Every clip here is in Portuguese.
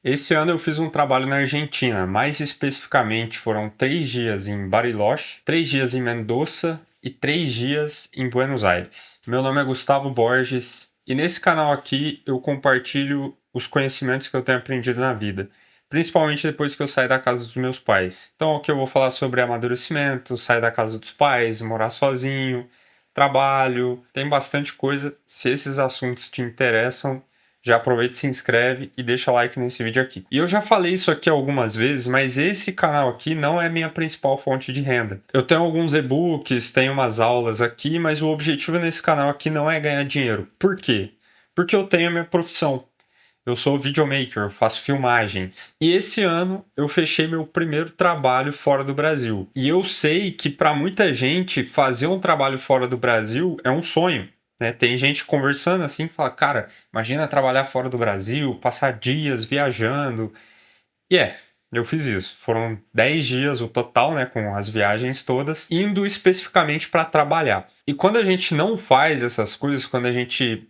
Esse ano eu fiz um trabalho na Argentina, mais especificamente foram 3 dias em Bariloche, 3 dias em Mendoza e 3 dias em Buenos Aires. Meu nome é Gustavo Borges e nesse canal aqui eu compartilho os conhecimentos que eu tenho aprendido na vida, principalmente depois que eu saí da casa dos meus pais. Então aqui eu vou falar sobre amadurecimento, sair da casa dos pais, morar sozinho, trabalho, tem bastante coisa. Se esses assuntos te interessam, já aproveita, se inscreve e deixa like nesse vídeo aqui. E eu já falei isso aqui algumas vezes, mas esse canal aqui não é minha principal fonte de renda. Eu tenho alguns e-books, tenho umas aulas aqui, mas o objetivo nesse canal aqui não é ganhar dinheiro. Por quê? Porque eu tenho a minha profissão. Eu sou videomaker, eu faço filmagens. E esse ano eu fechei meu primeiro trabalho fora do Brasil. E eu sei que para muita gente fazer um trabalho fora do Brasil é um sonho. Né? Tem gente conversando assim e fala, cara, imagina trabalhar fora do Brasil, passar dias viajando. E eu fiz isso. Foram 10 dias o total, né, com as viagens todas, indo especificamente para trabalhar. E quando a gente não faz essas coisas, quando a gente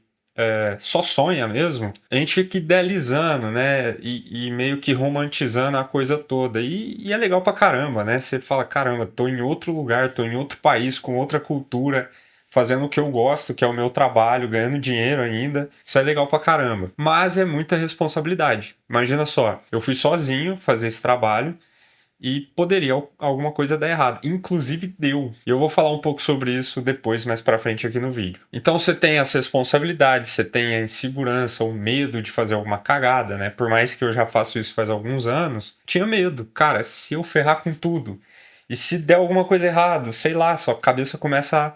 só sonha mesmo, a gente fica idealizando, né? E meio que romantizando a coisa toda. E é legal pra caramba, né? Você fala, caramba, tô em outro lugar, tô em outro país, com outra cultura, fazendo o que eu gosto, que é o meu trabalho, ganhando dinheiro ainda. Isso é legal pra caramba. Mas é muita responsabilidade. Imagina só, eu fui sozinho fazer esse trabalho e poderia alguma coisa dar errado. Inclusive deu. E eu vou falar um pouco sobre isso depois, mais pra frente aqui no vídeo. Então você tem as responsabilidades, você tem a insegurança, o medo de fazer alguma cagada, né? Por mais que eu já faço isso faz alguns anos, tinha medo. Cara, se eu ferrar com tudo, e se der alguma coisa errado, sei lá, sua cabeça começa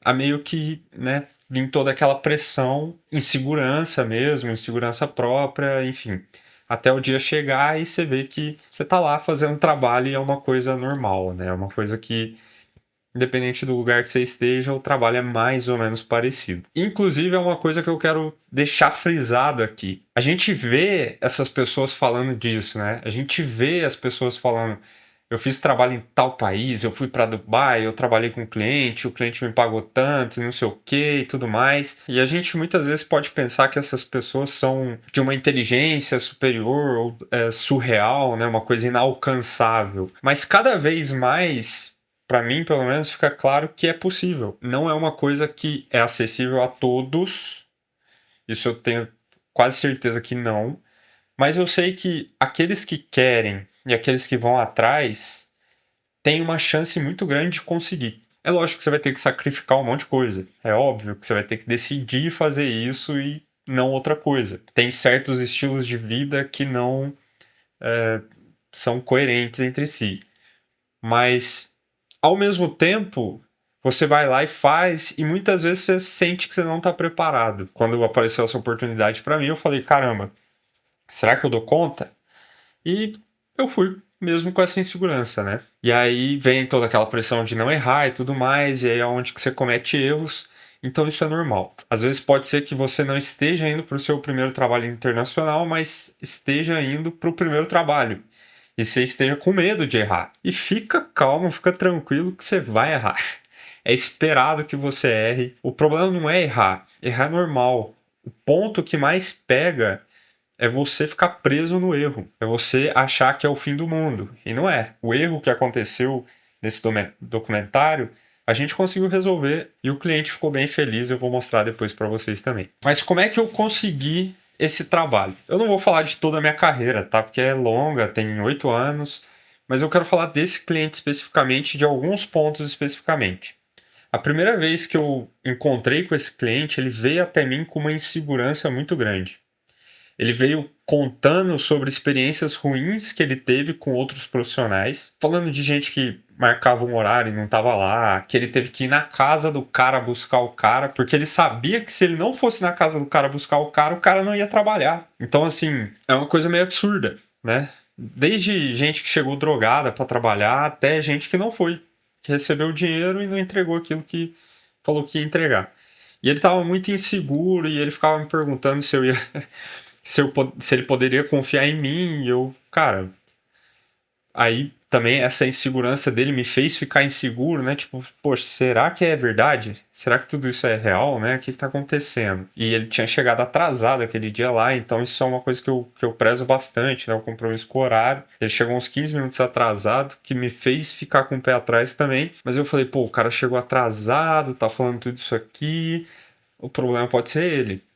a meio que, né, vir toda aquela pressão, insegurança mesmo, insegurança própria, enfim. Até o dia chegar e você vê que você tá lá fazendo trabalho e é uma coisa normal, né? É uma coisa que, independente do lugar que você esteja, o trabalho é mais ou menos parecido. Inclusive, é uma coisa que eu quero deixar frisado aqui. A gente vê essas pessoas falando disso, né? A gente vê as pessoas falando, eu fiz trabalho em tal país, eu fui para Dubai, eu trabalhei com o cliente me pagou tanto, não sei o que e tudo mais. E a gente muitas vezes pode pensar que essas pessoas são de uma inteligência superior ou surreal, né? Uma coisa inalcançável. Mas cada vez mais, para mim, pelo menos, fica claro que é possível. Não é uma coisa que é acessível a todos. Isso eu tenho quase certeza que não. Mas eu sei que aqueles que querem e aqueles que vão atrás têm uma chance muito grande de conseguir. É lógico que você vai ter que sacrificar um monte de coisa. É óbvio que você vai ter que decidir fazer isso e não outra coisa. Tem certos estilos de vida que não são coerentes entre si. Mas, ao mesmo tempo, você vai lá e faz, e muitas vezes você sente que você não está preparado. Quando apareceu essa oportunidade para mim, eu falei: caramba, será que eu dou conta? E eu fui, mesmo com essa insegurança, né? E aí vem toda aquela pressão de não errar e tudo mais, e aí é onde que você comete erros. Então isso é normal. Às vezes pode ser que você não esteja indo para o seu primeiro trabalho internacional, mas esteja indo para o primeiro trabalho. E você esteja com medo de errar. E fica calmo, fica tranquilo que você vai errar. É esperado que você erre. O problema não é errar. Errar é normal. O ponto que mais pega é você ficar preso no erro. É você achar que é o fim do mundo. E não é. O erro que aconteceu nesse documentário, a gente conseguiu resolver e o cliente ficou bem feliz. Eu vou mostrar depois para vocês também. Mas como é que eu consegui esse trabalho? Eu não vou falar de toda a minha carreira, tá? Porque é longa, tem 8 anos. Mas eu quero falar desse cliente especificamente, de alguns pontos especificamente. A primeira vez que eu encontrei com esse cliente, ele veio até mim com uma insegurança muito grande. Ele veio contando sobre experiências ruins que ele teve com outros profissionais, falando de gente que marcava um horário e não estava lá, que ele teve que ir na casa do cara buscar o cara, porque ele sabia que se ele não fosse na casa do cara buscar o cara não ia trabalhar. Então, assim, é uma coisa meio absurda, né? Desde gente que chegou drogada para trabalhar até gente que não foi, que recebeu o dinheiro e não entregou aquilo que falou que ia entregar. E ele estava muito inseguro e ele ficava me perguntando se eu ia se ele poderia confiar em mim. E eu, cara, aí também essa insegurança dele me fez ficar inseguro, né? Tipo, poxa, será que é verdade? Será que tudo isso é real, né? O que tá acontecendo? E ele tinha chegado atrasado aquele dia lá, então isso é uma coisa que eu prezo bastante, né? O compromisso com o horário. Ele chegou uns 15 minutos atrasado, que me fez ficar com o pé atrás também. Mas eu falei, pô, o cara chegou atrasado, tá falando tudo isso aqui, o problema pode ser ele.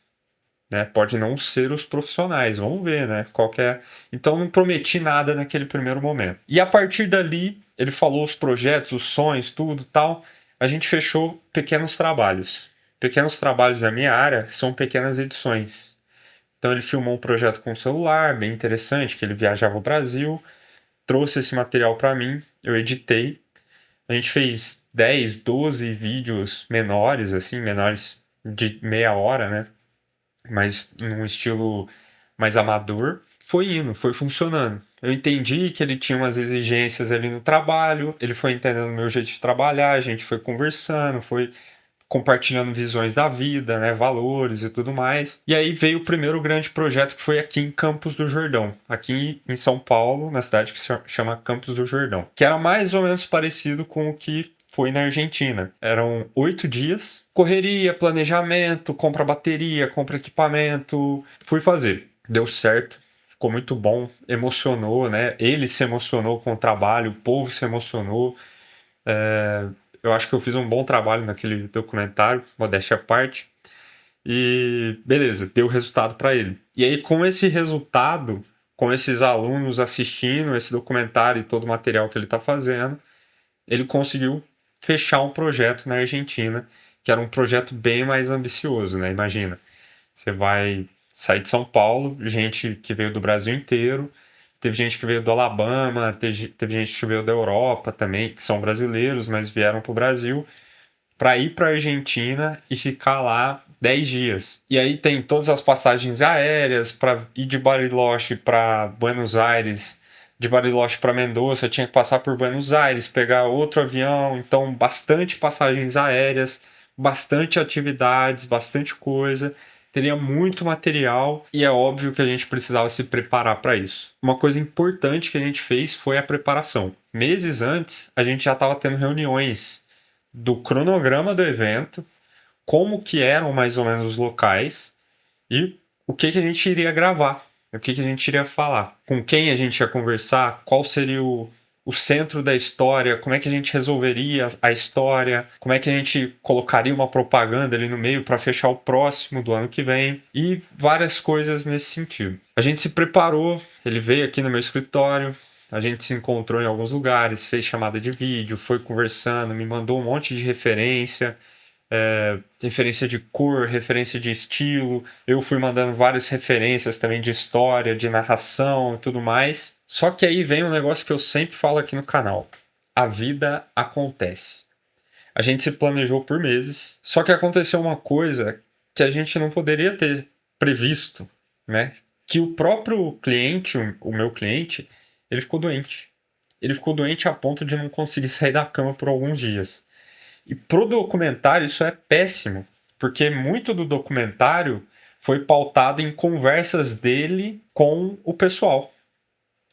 Né? Pode não ser os profissionais, vamos ver, né? Qual que é. Então não prometi nada naquele primeiro momento. E a partir dali, ele falou os projetos, os sonhos, tudo tal. A gente fechou pequenos trabalhos. Pequenos trabalhos da minha área são pequenas edições. Então ele filmou um projeto com o celular, bem interessante, que ele viajava o Brasil, trouxe esse material para mim, eu editei. A gente fez 10, 12 vídeos menores, assim, menores de meia hora, né? Mas num estilo mais amador, foi indo, foi funcionando. Eu entendi que ele tinha umas exigências ali no trabalho, ele foi entendendo o meu jeito de trabalhar, a gente foi conversando, foi compartilhando visões da vida, né, valores e tudo mais. E aí veio o primeiro grande projeto que foi aqui em Campos do Jordão, aqui em São Paulo, na cidade que se chama Campos do Jordão, que era mais ou menos parecido com o que foi na Argentina. Eram 8 dias, correria, planejamento, compra bateria, compra equipamento. Fui fazer, deu certo. Ficou muito bom, emocionou, né? Ele se emocionou com o trabalho, o povo se emocionou. Eu acho que eu fiz um bom trabalho naquele documentário, modéstia à parte. E beleza, deu resultado para ele. E aí, com esse resultado, com esses alunos assistindo esse documentário e todo o material que ele está fazendo, ele conseguiu fechar um projeto na Argentina, que era um projeto bem mais ambicioso, né? Imagina, você vai sair de São Paulo, gente que veio do Brasil inteiro, teve gente que veio do Alabama, teve gente que veio da Europa também, que são brasileiros, mas vieram para o Brasil, para ir para a Argentina e ficar lá 10 dias. E aí tem todas as passagens aéreas para ir de Bariloche para Buenos Aires, de Bariloche para Mendoza, tinha que passar por Buenos Aires, pegar outro avião, então bastante passagens aéreas, bastante atividades, bastante coisa. Teria muito material e é óbvio que a gente precisava se preparar para isso. Uma coisa importante que a gente fez foi a preparação. Meses antes, a gente já estava tendo reuniões do cronograma do evento, como que eram mais ou menos os locais e o que a gente iria gravar, o que a gente iria falar, com quem a gente ia conversar, qual seria o centro da história, como é que a gente resolveria a história, como é que a gente colocaria uma propaganda ali no meio para fechar o próximo do ano que vem e várias coisas nesse sentido. A gente se preparou, ele veio aqui no meu escritório, a gente se encontrou em alguns lugares, fez chamada de vídeo, foi conversando, me mandou um monte de referência, referência de cor, referência de estilo. Eu fui mandando várias referências também de história, de narração e tudo mais. Só que aí vem um negócio que eu sempre falo aqui no canal. A vida acontece. A gente se planejou por meses, só que aconteceu uma coisa que a gente não poderia ter previsto, né? Que o próprio cliente, o meu cliente, ele ficou doente. Ele ficou doente a ponto de não conseguir sair da cama por alguns dias. E pro documentário isso é péssimo, porque muito do documentário foi pautado em conversas dele com o pessoal,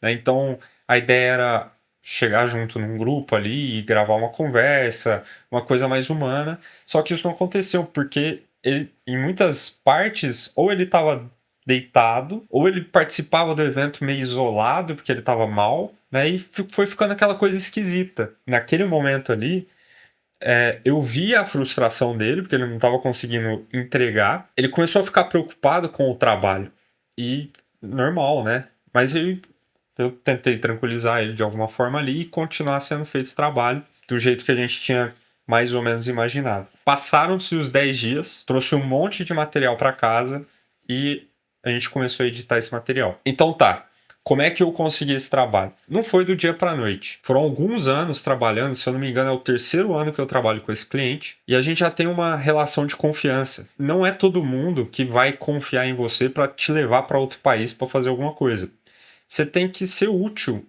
né? Então a ideia era chegar junto num grupo ali e gravar uma conversa, uma coisa mais humana. Só que isso não aconteceu, porque ele, em muitas partes, ou ele estava deitado, ou ele participava do evento meio isolado, porque ele estava mal, né? E foi ficando aquela coisa esquisita. Naquele momento ali, eu vi a frustração dele, porque ele não estava conseguindo entregar. Ele começou a ficar preocupado com o trabalho. E normal, né? Mas eu tentei tranquilizar ele de alguma forma ali e continuar sendo feito o trabalho do jeito que a gente tinha mais ou menos imaginado. Passaram-se os 10 dias, trouxe um monte de material para casa e a gente começou a editar esse material. Então tá, como é que eu consegui esse trabalho? Não foi do dia para a noite. Foram alguns anos trabalhando, se eu não me engano é o terceiro ano que eu trabalho com esse cliente, e a gente já tem uma relação de confiança. Não é todo mundo que vai confiar em você para te levar para outro país para fazer alguma coisa. Você tem que ser útil,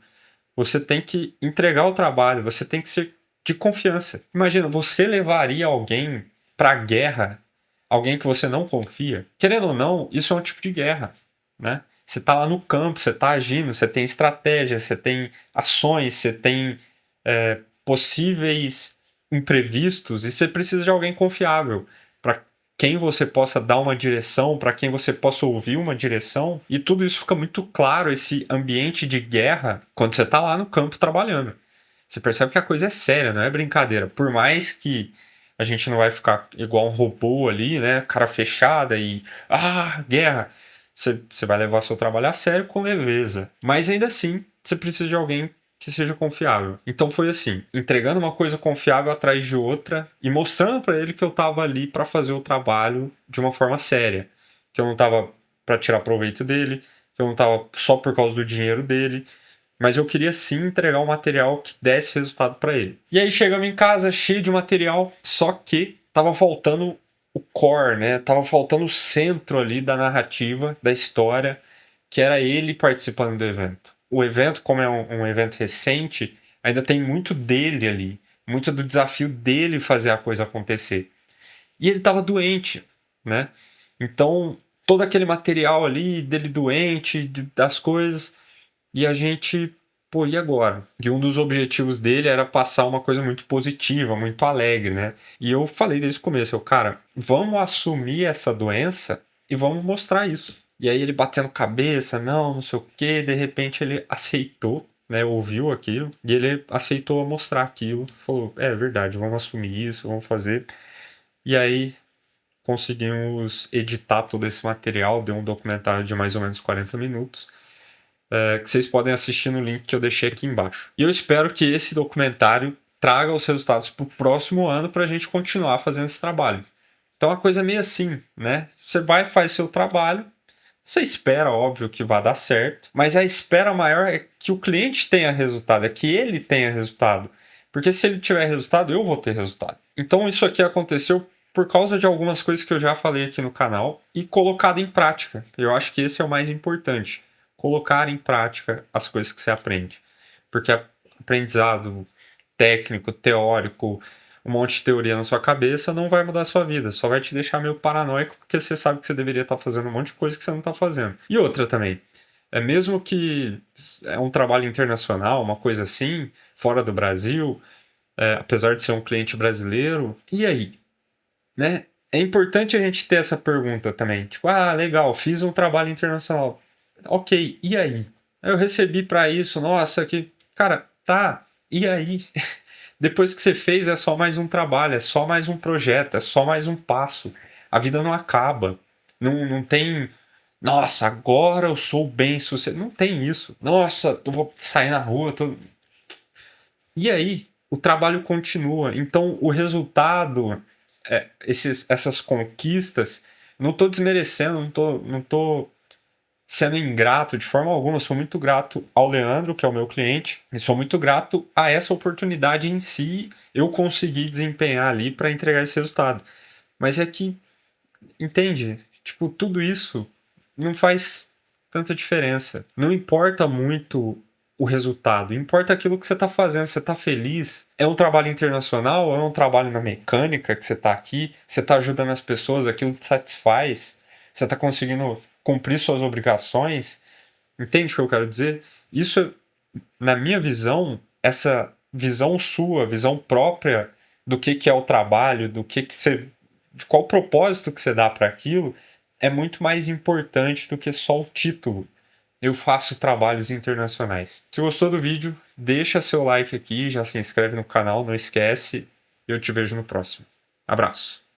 você tem que entregar o trabalho, você tem que ser de confiança. Imagina, você levaria alguém para a guerra, alguém que você não confia? Querendo ou não, isso é um tipo de guerra, né? Você está lá no campo, você está agindo, você tem estratégia, você tem ações, você tem possíveis imprevistos e você precisa de alguém confiável para quem você possa dar uma direção, para quem você possa ouvir uma direção. E tudo isso fica muito claro, esse ambiente de guerra, quando você está lá no campo trabalhando. Você percebe que a coisa é séria, não é brincadeira. Por mais que a gente não vai ficar igual um robô ali, né? Cara fechada e... guerra! Você vai levar seu trabalho a sério com leveza. Mas ainda assim, você precisa de alguém que seja confiável. Então foi assim, entregando uma coisa confiável atrás de outra e mostrando para ele que eu estava ali para fazer o trabalho de uma forma séria, que eu não estava para tirar proveito dele, que eu não estava só por causa do dinheiro dele, mas eu queria sim entregar um material que desse resultado para ele. E aí chegamos em casa cheio de material, só que tava faltando o core, né? Tava faltando o centro ali da narrativa, da história, que era ele participando do evento. O evento, como é um evento recente, ainda tem muito dele ali, muito do desafio dele fazer a coisa acontecer. E ele estava doente, né? Então, todo aquele material ali dele doente, das coisas, e a gente, pô, e agora? E um dos objetivos dele era passar uma coisa muito positiva, muito alegre, né? E eu falei desde o começo, cara, vamos assumir essa doença e vamos mostrar isso. E aí ele batendo cabeça, não sei o quê, de repente ele aceitou, né? Ouviu aquilo e ele aceitou mostrar aquilo. Falou, é verdade, vamos assumir isso, vamos fazer. E aí conseguimos editar todo esse material, deu um documentário de mais ou menos 40 minutos. Que vocês podem assistir no link que eu deixei aqui embaixo. E eu espero que esse documentário traga os resultados para o próximo ano para a gente continuar fazendo esse trabalho. Então a coisa é meio assim, né? Você vai, faz seu trabalho, você espera, óbvio, que vai dar certo, mas a espera maior é que o cliente tenha resultado, é que ele tenha resultado. Porque se ele tiver resultado, eu vou ter resultado. Então isso aqui aconteceu por causa de algumas coisas que eu já falei aqui no canal e colocado em prática. Eu acho que esse é o mais importante. Colocar em prática as coisas que você aprende. Porque aprendizado técnico, teórico, um monte de teoria na sua cabeça não vai mudar a sua vida. Só vai te deixar meio paranoico porque você sabe que você deveria estar fazendo um monte de coisa que você não está fazendo. E outra também. É mesmo que é um trabalho internacional, uma coisa assim, fora do Brasil, apesar de ser um cliente brasileiro, e aí? Né? É importante a gente ter essa pergunta também. Tipo, legal, fiz um trabalho internacional. Ok, e aí? Eu recebi para isso, nossa, que. Cara, tá, e aí? Depois que você fez, é só mais um trabalho, é só mais um projeto, é só mais um passo. A vida não acaba. Não tem. Nossa, agora eu sou bem sucedido. Não tem isso. Nossa, eu vou sair na rua. E aí? O trabalho continua. Então, o resultado, essas conquistas, não estou desmerecendo, não tô sendo ingrato de forma alguma. Eu sou muito grato ao Leandro, que é o meu cliente, e sou muito grato a essa oportunidade em si, eu consegui desempenhar ali para entregar esse resultado. Mas é que, entende? Tipo, tudo isso não faz tanta diferença. Não importa muito o resultado, importa aquilo que você está fazendo. Você está feliz? É um trabalho internacional? É um trabalho na mecânica que você está aqui? Você está ajudando as pessoas? Aquilo te satisfaz? Você está conseguindo cumprir suas obrigações? Entende o que eu quero dizer? Isso, na minha visão, essa visão sua, visão própria do que é o trabalho, do que você, de qual propósito que você dá para aquilo, é muito mais importante do que só o título. Eu faço trabalhos internacionais. Se gostou do vídeo, deixa seu like aqui, já se inscreve no canal, não esquece. Eu te vejo no próximo. Abraço.